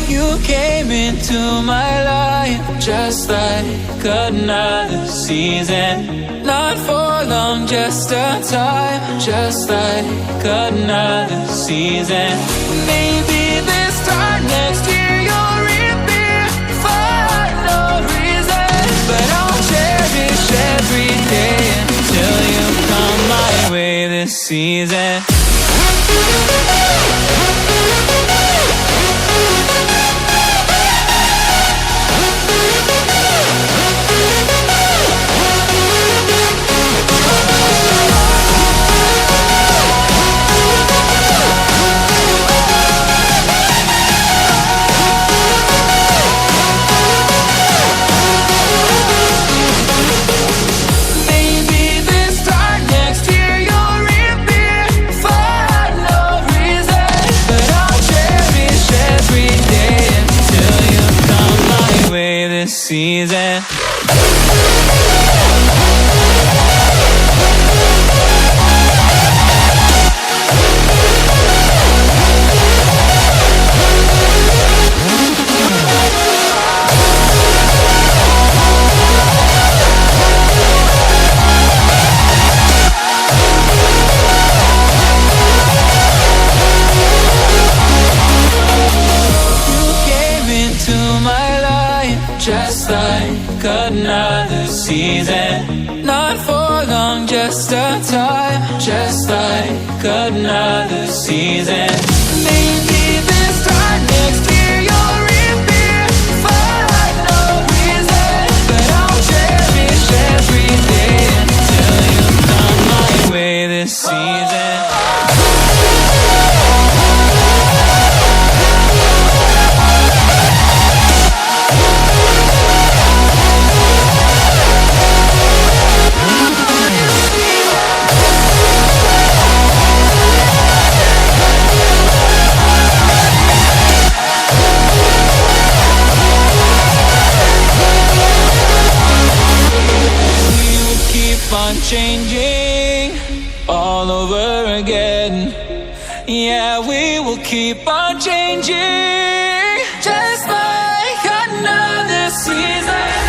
You came into my life just like another season. Not for long, just a time, just like another season. Maybe this time next year you'll reappear for no reason, but I'll cherish every day until you come my way this season. Season. Just like another season. Not for long, just a time, just like another season. Maybe this time next year you'll reappear for no reason, but I'll cherish every day until you come my way this season. On changing all over again. Yeah, we will keep on changing just like another season.